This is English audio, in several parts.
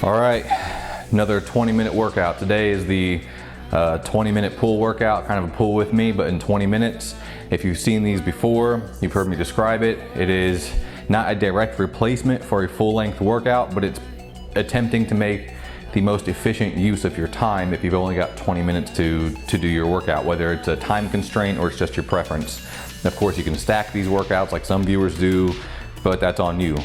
All right, another 20-minute workout. Today is the 20-minute pull workout, kind of a pull with me, but in 20 minutes. If you've seen these before, you've heard me describe it. It is not a direct replacement for a full-length workout, but it's attempting to make the most efficient use of your time if you've only got 20 minutes to do your workout, whether it's a time constraint or it's just your preference. And of course, you can stack these workouts like some viewers do, but that's on you.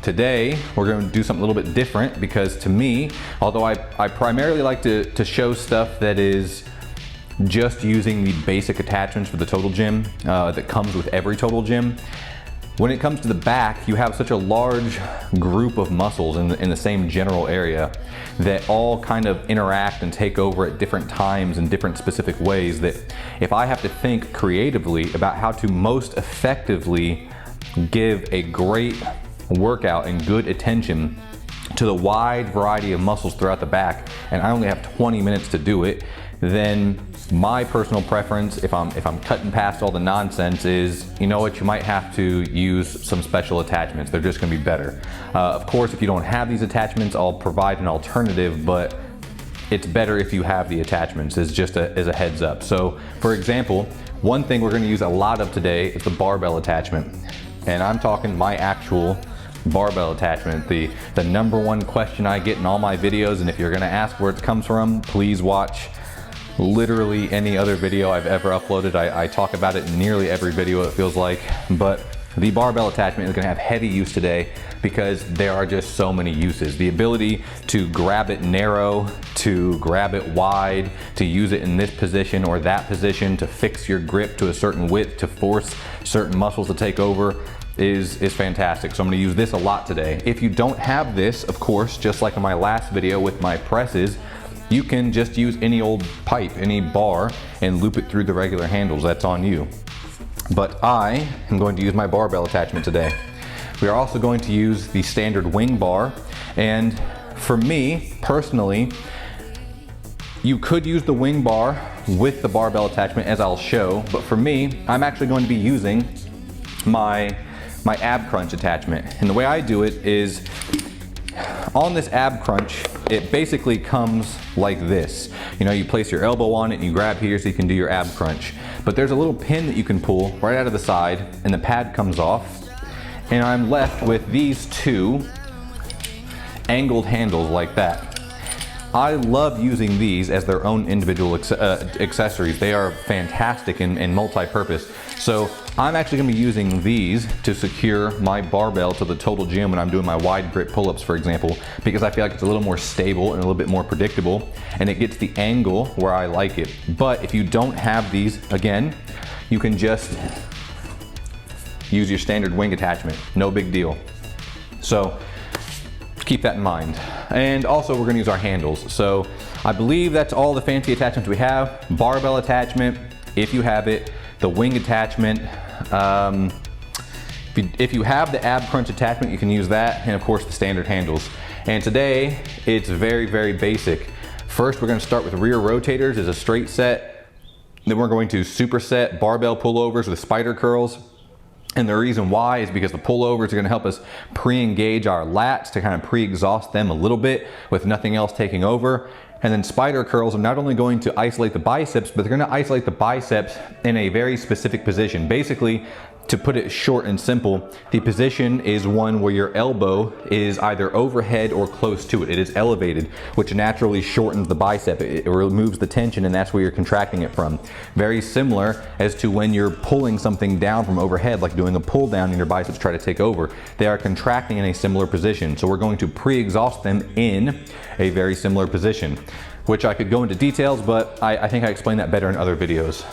Today, we're going to do something a little bit different because to me, although I primarily like to show stuff that is just using the basic attachments for the total gym that comes with every total gym, when it comes to the back, you have such a large group of muscles in the same general area that all kind of interact and take over at different times in different specific ways that if I have to think creatively about how to most effectively give a great workout and good attention to the wide variety of muscles throughout the back, and I only have 20 minutes to do it, then my personal preference, if I'm cutting past all the nonsense, is, you know what, you might have to use some special attachments. They're just gonna be better. Of course, if you don't have these attachments, I'll provide an alternative, but it's better if you have the attachments, as a heads up. So, for example, one thing we're gonna use a lot of today is the barbell attachment. And I'm talking my actual barbell attachment, the number one question I get in all my videos, and if you're gonna ask where it comes from, please watch literally any other video I've ever uploaded. I talk about it in nearly every video, it feels like, but the barbell attachment is gonna have heavy use today because there are just so many uses. The ability to grab it narrow, to grab it wide, to use it in this position or that position, to fix your grip to a certain width, to force certain muscles to take over is fantastic. So I'm gonna use this a lot today. If you don't have this, of course, just like in my last video with my presses, you can just use any old pipe, any bar, and loop it through the regular handles. That's on you. But I am going to use my barbell attachment today. We are also going to use the standard wing bar, and for me personally, you could use the wing bar with the barbell attachment, as I'll show, but for me, I'm actually going to be using my ab crunch attachment. And the way I do it is, on this ab crunch, it basically comes like this. You know, you place your elbow on it and you grab here so you can do your ab crunch. But there's a little pin that you can pull right out of the side and the pad comes off. And I'm left with these two angled handles like that. I love using these as their own individual accessories. They are fantastic and multi-purpose. So I'm actually gonna be using these to secure my barbell to the total gym when I'm doing my wide grip pull-ups, for example, because I feel like it's a little more stable and a little bit more predictable, and it gets the angle where I like it. But if you don't have these, again, you can just use your standard wing attachment, no big deal. So keep that in mind. And also we're gonna use our handles. So I believe that's all the fancy attachments we have. Barbell attachment, if you have it, the wing attachment. If you have the ab crunch attachment, you can use that, and of course the standard handles. And today, it's very, very basic. First, we're gonna start with rear rotators as a straight set. Then we're going to superset barbell pullovers with spider curls. And the reason why is because the pullovers are gonna help us pre-engage our lats to kind of pre-exhaust them a little bit with nothing else taking over. And then spider curls are not only going to isolate the biceps, but they're gonna isolate the biceps in a very specific position. Basically, To put it short and simple, the position is one where your elbow is either overhead or close to it. It is elevated, which naturally shortens the bicep. It removes the tension, and that's where you're contracting it from. Very similar as to when you're pulling something down from overhead, like doing a pull down and your biceps try to take over. They are contracting in a similar position. So we're going to pre-exhaust them in a very similar position, which I could go into details, but I think I explained that better in other videos.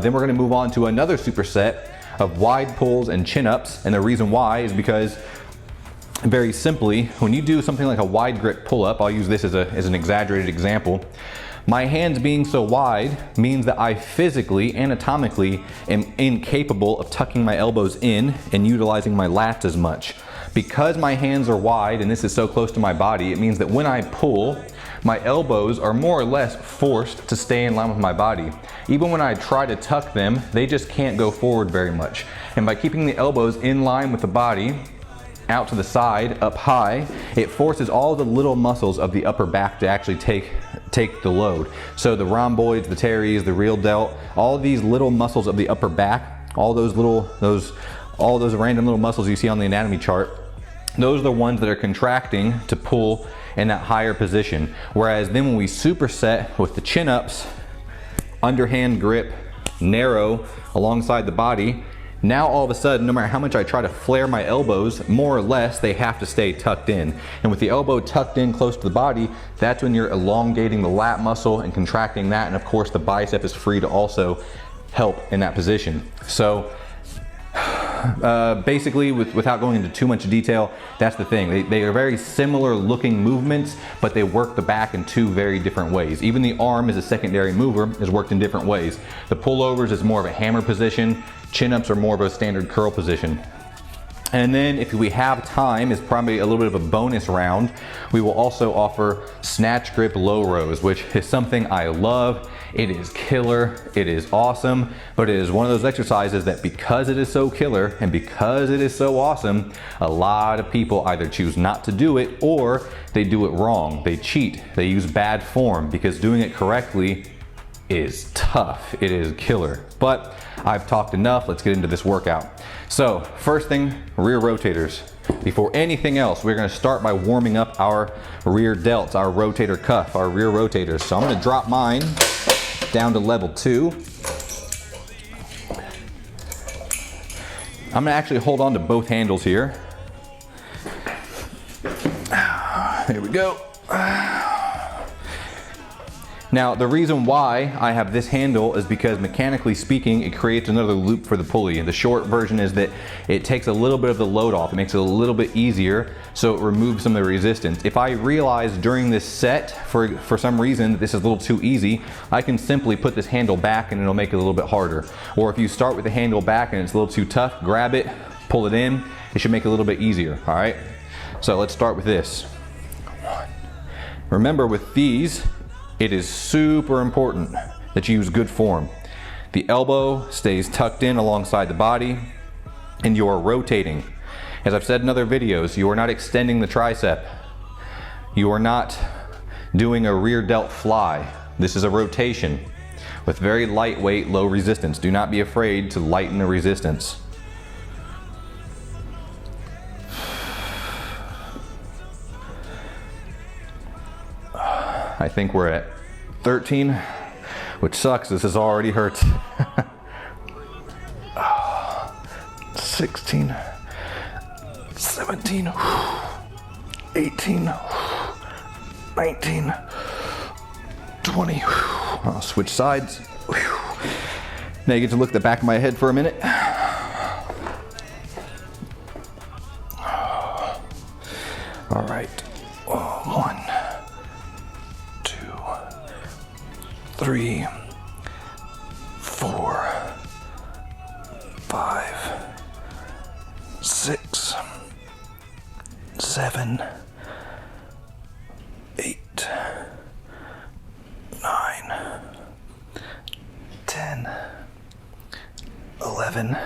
Then we're gonna move on to another superset of wide pulls and chin-ups, and the reason why is because, very simply, when you do something like a wide grip pull-up, I'll use this as an exaggerated example, my hands being so wide means that I physically, anatomically, am incapable of tucking my elbows in and utilizing my lats as much. Because my hands are wide and this is so close to my body, it means that when I pull, my elbows are more or less forced to stay in line with my body. Even when I try to tuck them, they just can't go forward very much. And by keeping the elbows in line with the body, out to the side, up high, it forces all the little muscles of the upper back to actually take the load. So the rhomboids, the teres, the real delt, all of these little muscles of the upper back, all those random little muscles you see on the anatomy chart, those are the ones that are contracting to pull in that higher position. Whereas then when we superset with the chin-ups, underhand grip, narrow alongside the body, now all of a sudden, no matter how much I try to flare my elbows, more or less they have to stay tucked in. And with the elbow tucked in close to the body, that's when you're elongating the lat muscle and contracting that, and of course the bicep is free to also help in that position. So basically, without going into too much detail, that's the thing. They are very similar looking movements, but they work the back in two very different ways. Even the arm as a secondary mover is worked in different ways. The pullovers is more of a hammer position. Chin-ups are more of a standard curl position. And then if we have time, is probably a little bit of a bonus round, we will also offer snatch grip low rows, which is something I love. It is killer, it is awesome, but it is one of those exercises that because it is so killer and because it is so awesome, a lot of people either choose not to do it or they do it wrong. They cheat, they use bad form, because doing it correctly is tough. It is killer. But I've talked enough, let's get into this workout. So first thing, rear rotators. Before anything else, we're gonna start by warming up our rear delts, our rotator cuff, our rear rotators. So I'm gonna drop mine down to level 2. I'm gonna actually hold on to both handles here. Here we go. Now, the reason why I have this handle is because mechanically speaking, it creates another loop for the pulley. And the short version is that it takes a little bit of the load off. It makes it a little bit easier, so it removes some of the resistance. If I realize during this set, for some reason, that this is a little too easy, I can simply put this handle back and it'll make it a little bit harder. Or if you start with the handle back and it's a little too tough, grab it, pull it in, it should make it a little bit easier, all right? So let's start with this. Remember with these, it is super important that you use good form. The elbow stays tucked in alongside the body and you are rotating. As I've said in other videos, you are not extending the tricep. You are not doing a rear delt fly. This is a rotation with very lightweight, low resistance. Do not be afraid to lighten the resistance. I think we're at 13, which sucks. This has already hurt. 16, 17, 18, 19, 20. I'll switch sides. Now you get to look at the back of my head for a minute. All right. 1, 2, 3, 4, 5, 6, 7, 8, 9, 10, 11,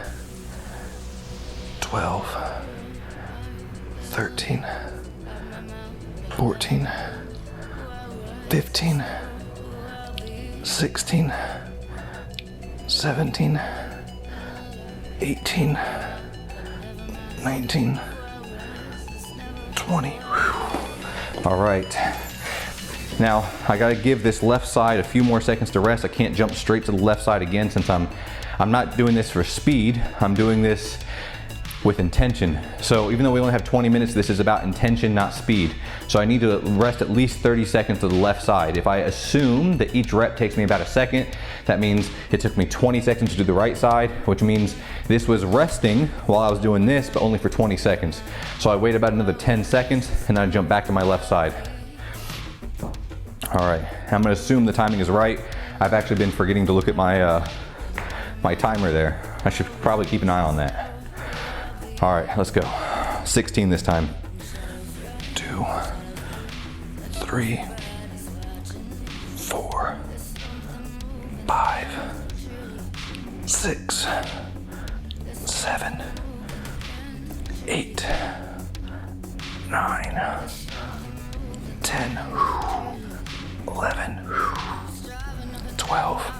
12, 13, 14, 15, 16, 17, 18, 19, 20. All right. Now, I gotta give this left side a few more seconds to rest. I can't jump straight to the left side again since I'm not doing this for speed. I'm doing this with intention. So even though we only have 20 minutes, this is about intention, not speed. So I need to rest at least 30 seconds to the left side. If I assume that each rep takes me about a second, that means it took me 20 seconds to do the right side, which means this was resting while I was doing this, but only for 20 seconds. So I wait about another 10 seconds and then I jump back to my left side. All right, I'm gonna assume the timing is right. I've actually been forgetting to look at my, my timer there. I should probably keep an eye on that. All right, let's go. 16 this time. 2, 3, 4, 5, 6, 7, 8, 9, 10, 11, 12,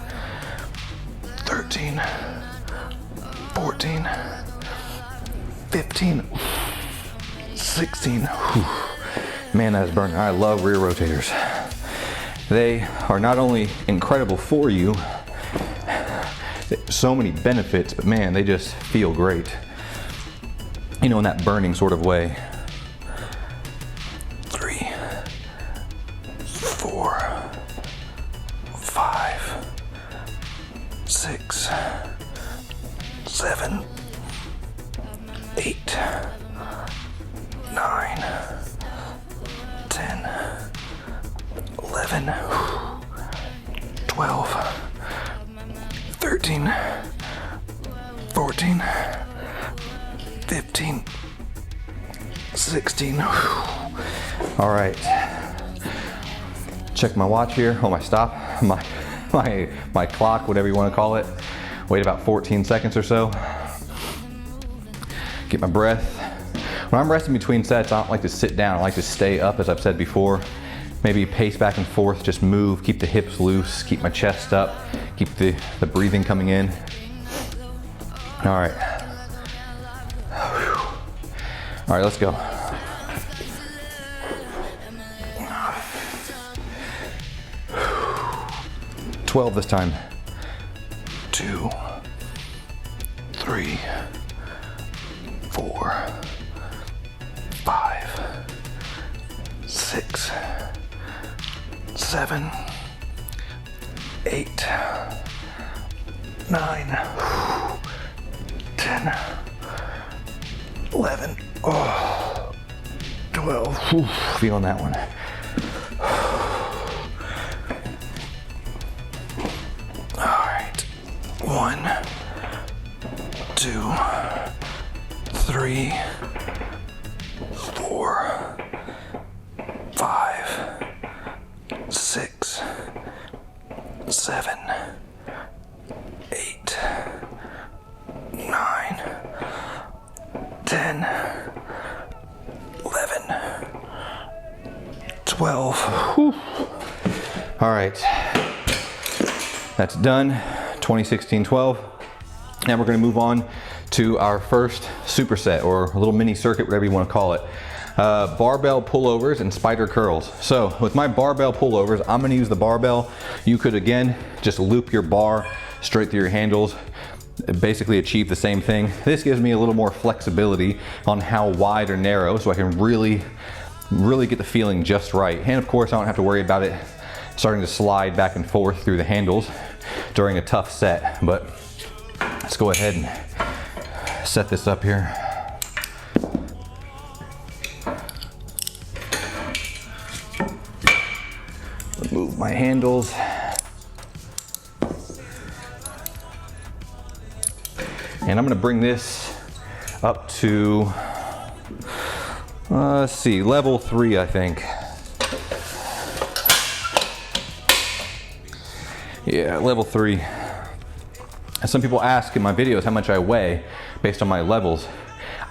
13, 14, 15, 16. Man, that is burning. I love rear rotators. They are not only incredible for you, so many benefits, but man, they just feel great. You know, in that burning sort of way. 3, 4, 5, 6, 7, 8, 9, 10, 11, 12, 13, 14, 15, 16. All right. Check my watch here. Oh, my stop. My clock, whatever you want to call it. Wait about 14 seconds or so. Get my breath. When I'm resting between sets, I don't like to sit down. I like to stay up, as I've said before. Maybe pace back and forth, just move, keep the hips loose, keep my chest up, keep the breathing coming in. All right. All right, let's go. 12 this time. 2, 3, 4, 5, 6, 7, 8, 9, 10, 11, 12. Whew, feeling that one. All right. 1, 2, 3, 4, 5, 6, 7, 8, 9, 10, 11, 12. Whew. All right, that's done. 20-16-12. Now we're going to move on to our first superset, or a little mini circuit, whatever you want to call it. Barbell pullovers and spider curls. So with my barbell pullovers, I'm going to use the barbell. You could, again, just loop your bar straight through your handles, basically achieve the same thing. This gives me a little more flexibility on how wide or narrow, so I can really get the feeling just right. And of course, I don't have to worry about it starting to slide back and forth through the handles during a tough set. But let's go ahead and set this up here. Move my handles. And I'm gonna bring this up to, let's see, level 3, I think. Yeah, level 3. Some people ask in my videos how much I weigh based on my levels.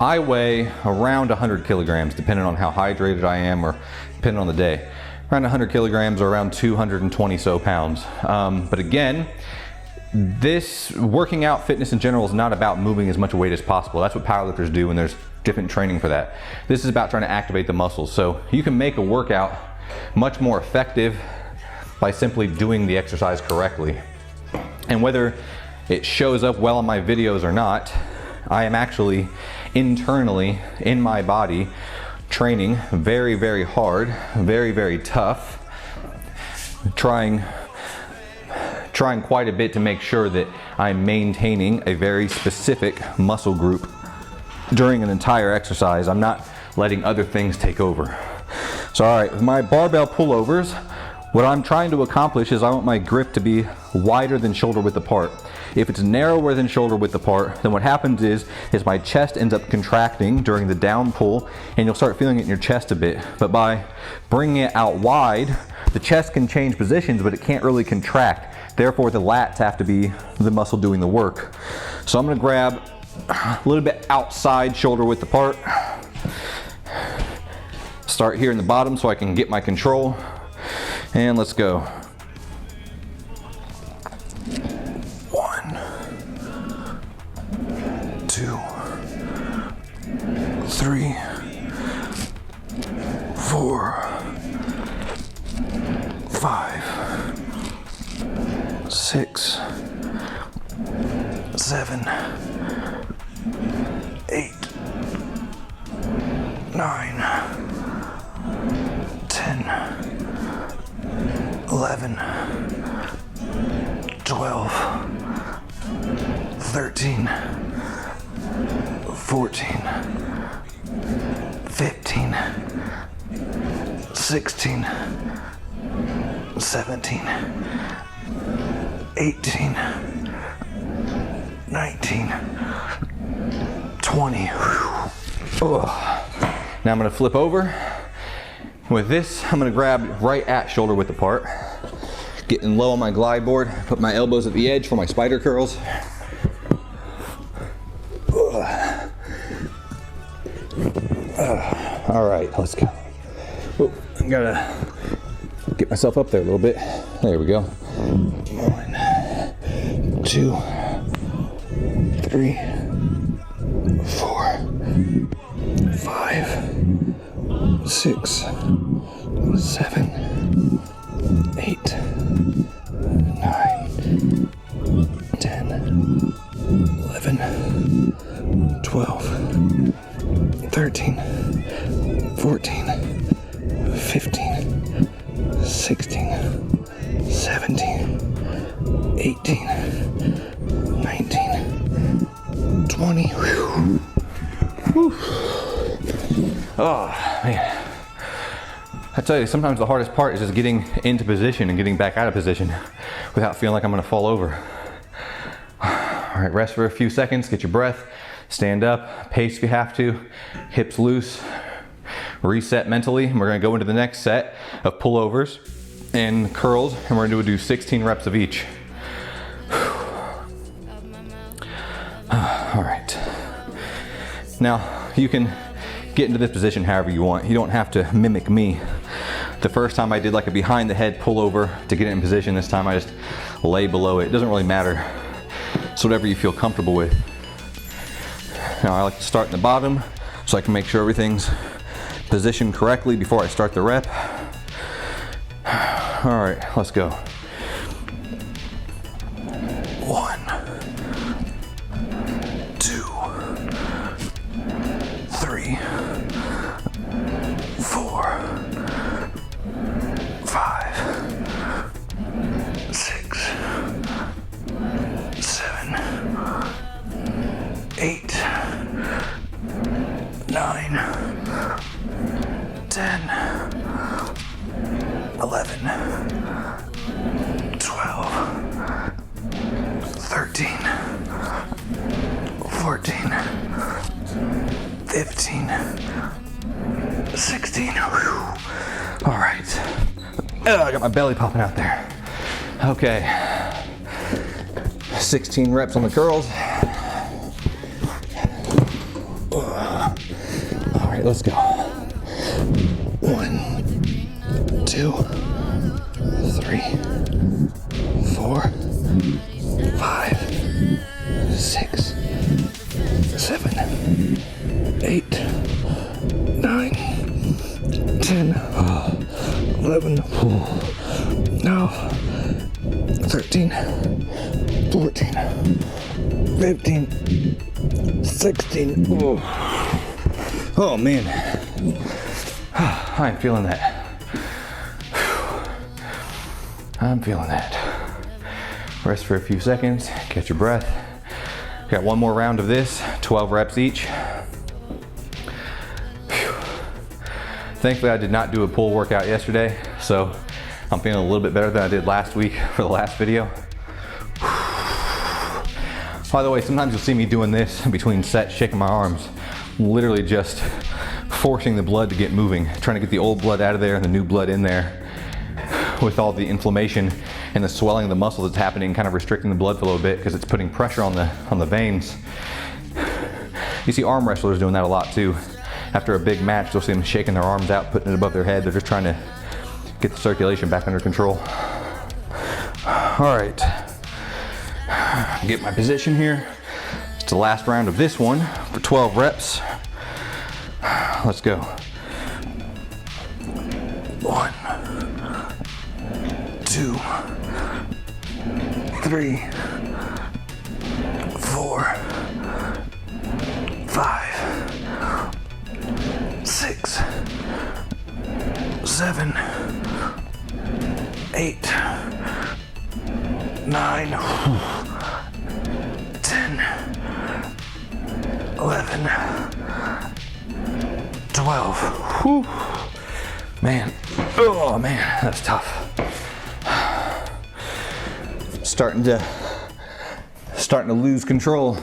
I weigh around 100 kilograms, depending on how hydrated I am or depending on the day. Around 100 kilograms or around 220 so pounds. But again, this working out, fitness in general, is not about moving as much weight as possible. That's what powerlifters do, and there's different training for that. This is about trying to activate the muscles. So you can make a workout much more effective by simply doing the exercise correctly. And whether it shows up well in my videos or not, I am actually internally in my body training very, very hard, very, very tough, trying quite a bit to make sure that I'm maintaining a very specific muscle group during an entire exercise. I'm not letting other things take over. So all right, with my barbell pullovers, what I'm trying to accomplish is I want my grip to be wider than shoulder width apart. If it's narrower than shoulder width apart, then what happens is my chest ends up contracting during the down pull, and you'll start feeling it in your chest a bit. But by bringing it out wide, the chest can change positions, but it can't really contract. Therefore, the lats have to be the muscle doing the work. So I'm gonna grab a little bit outside shoulder width apart. Start here in the bottom so I can get my control. And let's go. 1, 2, 3, 4, 5, 6, 7, 8, 9, 10, 11, 12, 13, 14, 15, 16, 17, 18, 19, 20. Now I'm gonna flip over. With this, I'm gonna grab right at shoulder width apart. Getting low on my glide board, put my elbows at the edge for my spider curls. All right, let's go. I gotta get myself up there a little bit. There we go. 1, 2, 3, 4, 5, 6, 7, 8, 9, 10, 11, 12, 13, 14, 15, 16, 17, 18, 19, 20. Whew. Oh, man. I tell you, sometimes the hardest part is just getting into position and getting back out of position without feeling like I'm gonna fall over. All right, rest for a few seconds, get your breath, stand up, pace if you have to, hips loose, reset mentally. And we're gonna go into the next set of pullovers and curls, and we're gonna do 16 reps of each. All right. Now, you can get into this position however you want. You don't have to mimic me. The first time I did like a behind the head pullover to get in position. This time I just lay below it. It doesn't really matter. It's whatever you feel comfortable with. Now I like to start in the bottom so I can make sure everything's positioned correctly before I start the rep. All right, let's go. 1, 2, 3, 4, 5, 6, 7, 8, 9, 10, 11, 12, 13, 14, 15, 16. All right. I got my belly popping out there. Okay. 16 reps on the curls. All right, let's go. 1, 2, 3, 4, 5, 13, 14, 15, 16. Oh man, I'm feeling that. I'm feeling that. Rest for a few seconds, catch your breath. Got one more round of this, 12 reps each. Thankfully, I did not do a pull workout yesterday, so I'm feeling a little bit better than I did last week for the last video. By the way, sometimes you'll see me doing this between sets, shaking my arms, literally just forcing the blood to get moving, trying to get the old blood out of there and the new blood in there. With all the inflammation and the swelling of the muscles that's happening, kind of restricting the blood flow a bit because it's putting pressure on the veins. You see arm wrestlers doing that a lot too. After a big match, you'll see them shaking their arms out, putting it above their head. They're just trying to get the circulation back under control. All right, get my position here. It's the last round of this one for 12 reps. Let's go. 1, 2, 3, 4, 5, 6, 7, 8, 9, 10, 11, 12. Whew. Man, oh man, that's tough. Starting to lose control.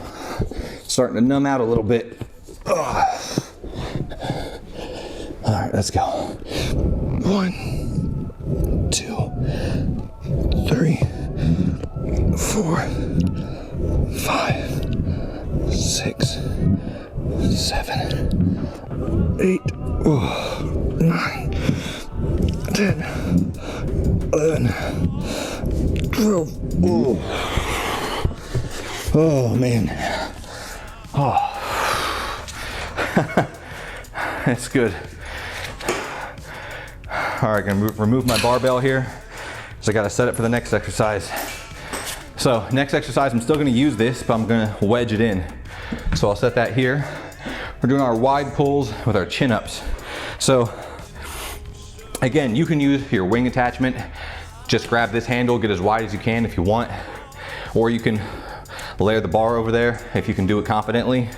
Starting to numb out a little bit. Ugh. All right, let's go. 1, 2, 3, 4, 5, 6, 7, 8, 9, 10, 11, 12. Oh man. Oh. That's good. All right, gonna remove my barbell here. So I gotta set it for the next exercise. So next exercise, I'm still gonna use this, but I'm gonna wedge it in. So I'll set that here. We're doing our wide pulls with our chin ups. So again, you can use your wing attachment. Just grab this handle, get as wide as you can if you want, or you can layer the bar over there if you can do it confidently.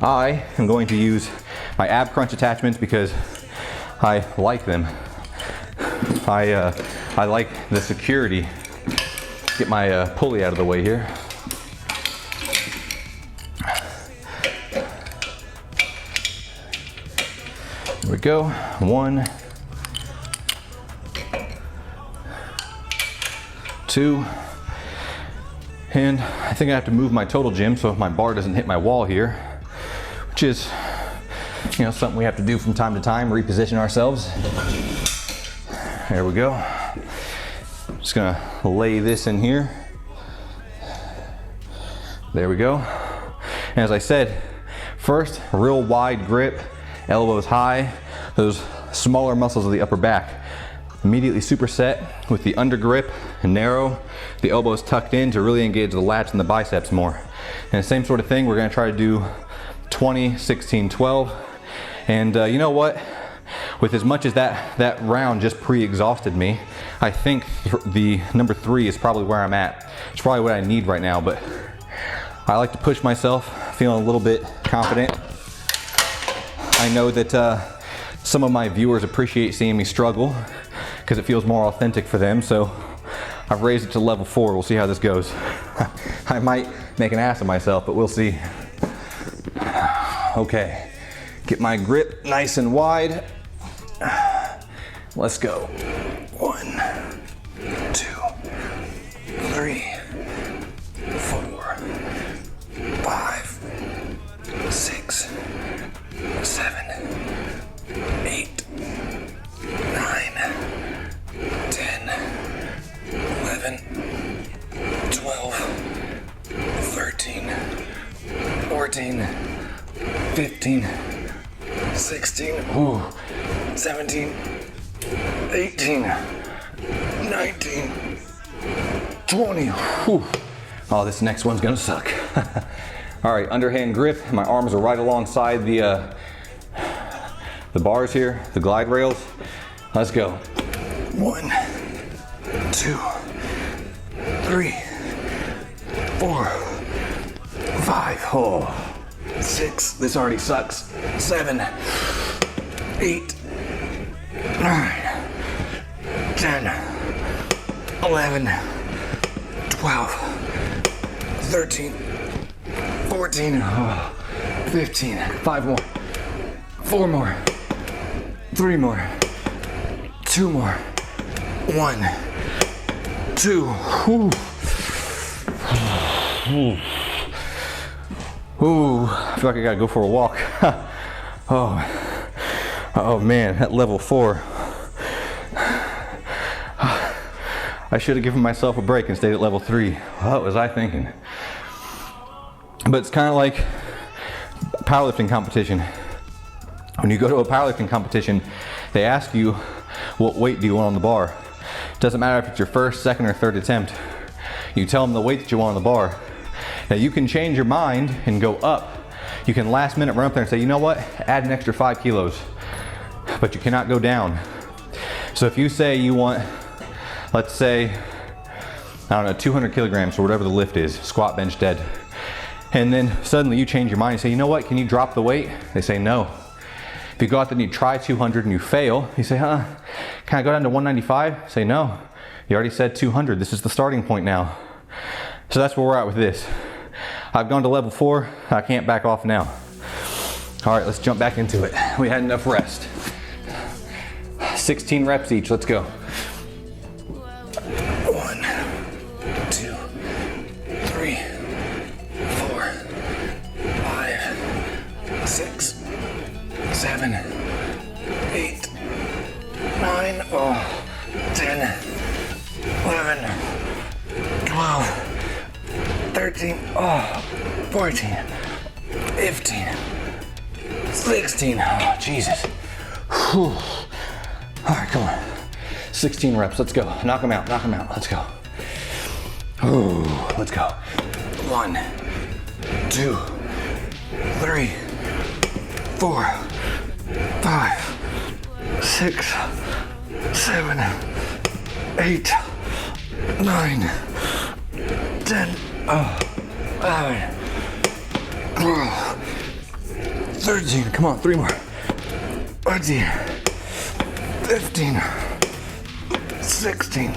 I am going to use my ab crunch attachments because I like them. I like the security. Get my pulley out of the way here. Here we go. 1, 2, and I think I have to move my total gym so my bar doesn't hit my wall here, which is, you know, something we have to do from time to time, reposition ourselves. There we go. Just gonna lay this in here. There we go. And as I said, first, real wide grip, elbows high, those smaller muscles of the upper back. Immediately superset with the under grip and narrow, the elbows tucked in to really engage the lats and the biceps more. And the same sort of thing, we're gonna try to do 20, 16, 12. And you know what? With as much as that round just pre-exhausted me, I think the number 3 is probably where I'm at. It's probably what I need right now, but I like to push myself, feeling a little bit confident. I know that some of my viewers appreciate seeing me struggle because it feels more authentic for them, so I've raised it to level 4. We'll see how this goes. I might make an ass of myself, but we'll see. Okay, get my grip nice and wide. Let's go. 1, 2, 3, 4, 5, 6, 7, 8, 9, 10, 11, 12, 13, 14, 15, 16, 17, 18, 19, 20. Whew. Oh, this next one's gonna suck. All right, underhand grip. My arms are right alongside the bars here, the glide rails. Let's go. 1, 2, 3, 4, 5, Oh, 6, this already sucks, 7, 8, 9, 10, 11, 12, 13, 14, 15, 5 more, 4 more, 3 more, 2 more, 1, 2. Whew. Ooh, I feel like I gotta go for a walk. Oh man, at level 4. I should have given myself a break and stayed at level 3. What was I thinking? But it's kind of like powerlifting competition. When you go to a powerlifting competition, they ask you, what weight do you want on the bar? It doesn't matter if it's your first, second, or third attempt. You tell them the weight that you want on the bar. Now you can change your mind and go up. You can last minute run up there and say, you know what, add an extra 5 kilos. But you cannot go down. So if you say you want, let's say, I don't know, 200 kilograms or whatever the lift is, squat, bench, dead. And then suddenly you change your mind and say, you know what, can you drop the weight? They say no. If you go out there and you try 200 and you fail, you say, can I go down to 195? Say no, you already said 200. This is the starting point now. So that's where we're at with this. I've gone to level 4, I can't back off now. All right, let's jump back into it. We had enough rest. 16 reps each, let's go. 1, 2, 3, 4, 5, 6, 7, 8, 9, 10, 11, 12, 13, 14, 15, 16. Oh, Jesus. Whew. All right, come on. 16 reps, let's go. Knock them out, let's go. Ooh, let's go. 1, 2, 3, 4, 5, 6, 7, 8, 9, 10, 11, 12, 13, come on, 3 more. 14, 15, 16.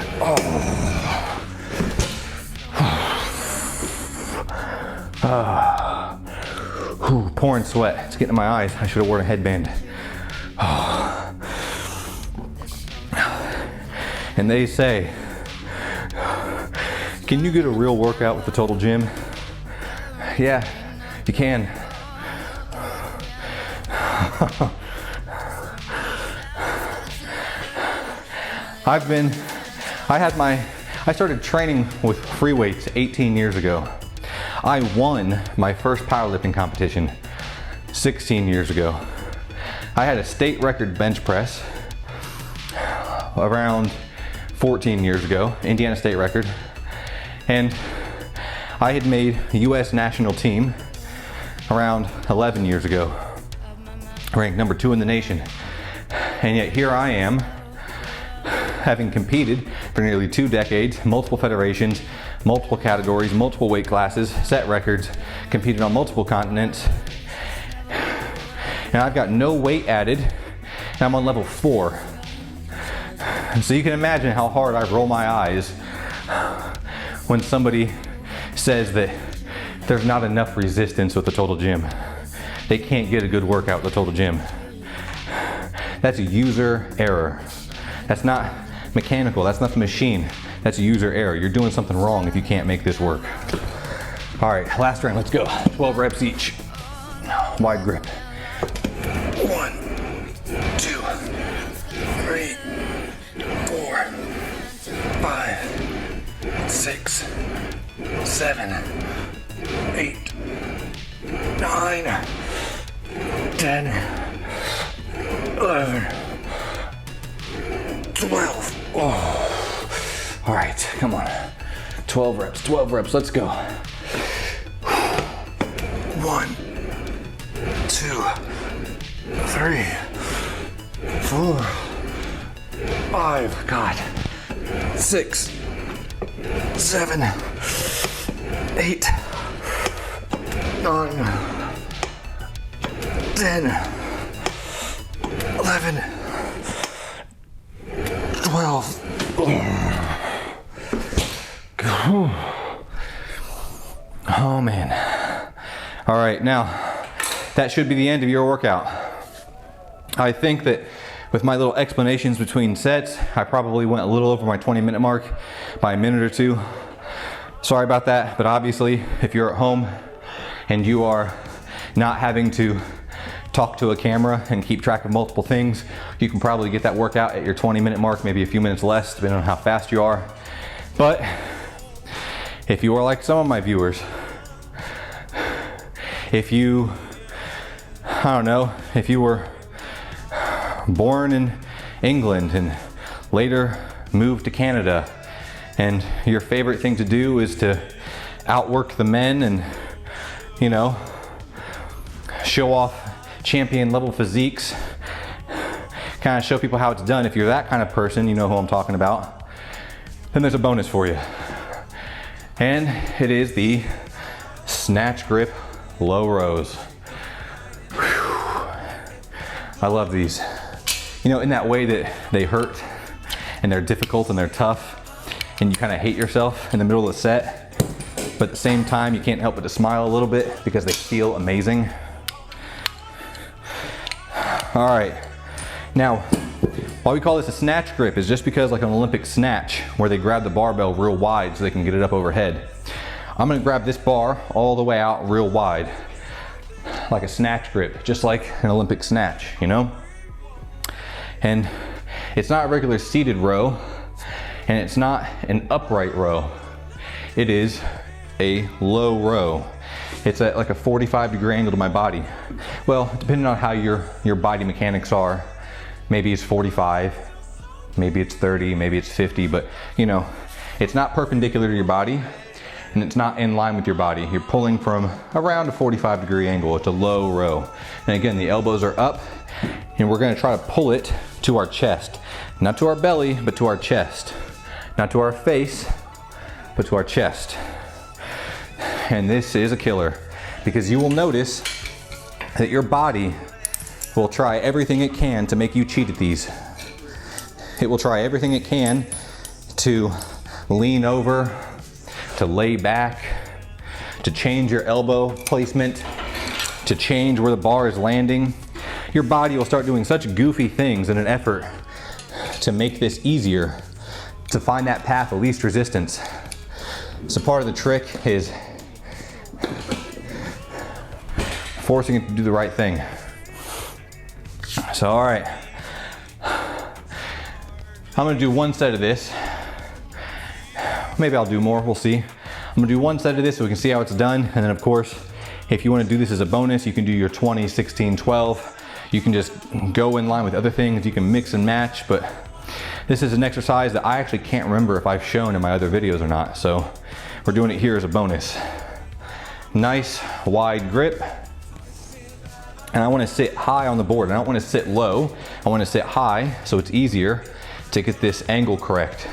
Ooh, pouring sweat. It's getting in my eyes. I should have worn a headband. And they say, can you get a real workout with the Total Gym? Yeah, you can. I started training with free weights 18 years ago. I won my first powerlifting competition 16 years ago. I had a state record bench press around 14 years ago, Indiana state record. And I had made a US national team around 11 years ago, ranked number 2 in the nation. And yet here I am, having competed for nearly 2 decades, multiple federations, multiple categories, multiple weight classes, set records, competed on multiple continents. And I've got no weight added, and I'm on level 4. So you can imagine how hard I roll my eyes when somebody says that there's not enough resistance with the Total Gym. They can't get a good workout with the Total Gym. That's a user error. That's not mechanical, that's not the machine. That's a user error. You're doing something wrong if you can't make this work. All right, last round, let's go. 12 reps each. Wide grip. 1, 2, 3, 4, 5, 6, 7, 8, 9, 10, 11, 12. All right, come on. 12 reps, 12 reps, let's go. 1, 2, 3, 4, 5, God, 6, 7, 8, 9, 10, 11, 12. Oh man. All right, now that should be the end of your workout. I think that with my little explanations between sets, I probably went a little over my 20-minute mark by a minute or two. Sorry about that, but obviously if you're at home and you are not having to talk to a camera and keep track of multiple things, you can probably get that workout at your 20-minute mark, maybe a few minutes less, depending on how fast you are. But if you are like some of my viewers, if you, I don't know, if you were born in England and later moved to Canada, and your favorite thing to do is to outwork the men and, you know, show off champion level physiques, kind of show people how it's done. If you're that kind of person, you know who I'm talking about, then there's a bonus for you. And it is the snatch grip low rows. Whew. I love these. You know, in that way that they hurt and they're difficult and they're tough and you kind of hate yourself in the middle of the set, but at the same time you can't help but to smile a little bit because they feel amazing. All right, now why we call this a snatch grip is just because, like an Olympic snatch where they grab the barbell real wide so they can get it up overhead. I'm gonna grab this bar all the way out real wide, like a snatch grip, just like an Olympic snatch, you know? And it's not a regular seated row, and it's not an upright row. It is a low row. It's at like a 45-degree angle to my body. Well, depending on how your body mechanics are, maybe it's 45, maybe it's 30, maybe it's 50, but you know, it's not perpendicular to your body and it's not in line with your body. You're pulling from around a 45-degree angle. It's a low row. And again, the elbows are up and we're gonna try to pull it to our chest. Not to our belly, but to our chest. Not to our face, but to our chest. And this is a killer because you will notice that your body will try everything it can to make you cheat at these. It will try everything it can to lean over, to lay back, to change your elbow placement, to change where the bar is landing. Your body will start doing such goofy things in an effort to make this easier, to find that path of least resistance. So part of the trick is forcing it to do the right thing. So, all right, I'm gonna do one set of this. Maybe I'll do more, we'll see. I'm gonna do one set of this so we can see how it's done. And then of course, if you wanna do this as a bonus, you can do your 20, 16, 12. You can just go in line with other things. You can mix and match, but this is an exercise that I actually can't remember if I've shown in my other videos or not. So we're doing it here as a bonus. Nice wide grip. And I wanna sit high on the board. I don't wanna sit low. I wanna sit high so it's easier to get this angle correct.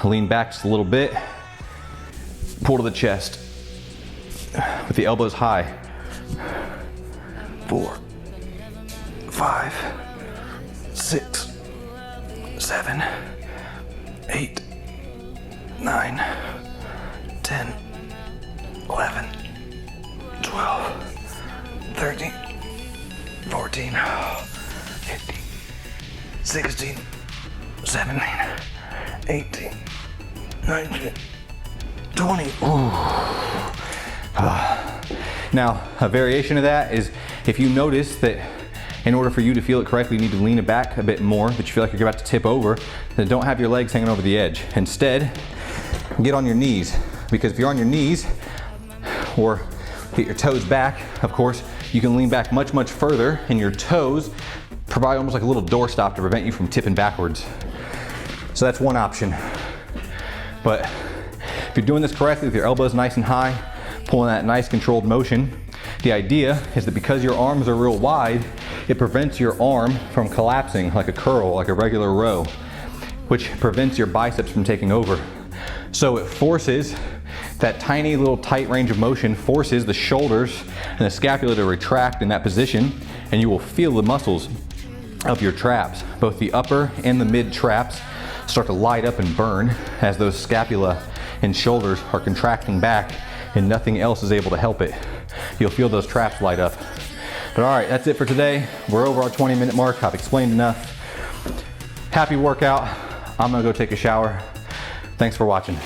Lean back just a little bit. Pull to the chest with the elbows high. 4, 5, 6, 7, 8, 9, 10, 11, 12, 13, 14, 15, 16, 17, 18, 19, 20. Ooh. Now, a variation of that is if you notice that in order for you to feel it correctly, you need to lean it back a bit more, that you feel like you're about to tip over, then don't have your legs hanging over the edge. Instead, get on your knees, because if you're on your knees, or get your toes back, of course, you can lean back much, much further, and your toes provide almost like a little doorstop to prevent you from tipping backwards. So that's one option. But If you're doing this correctly with your elbows nice and high, pulling that nice controlled motion, the idea is that because your arms are real wide, it prevents your arm from collapsing like a curl, like a regular row, which prevents your biceps from taking over. So it forces that tiny little tight range of motion, forces the shoulders and the scapula to retract in that position, and you will feel the muscles of your traps, both the upper and the mid traps, start to light up and burn as those scapula and shoulders are contracting back and nothing else is able to help it. You'll feel those traps light up. But all right, that's it for today. We're over our 20-minute mark. I've explained enough. Happy workout. I'm gonna go take a shower. Thanks for watching.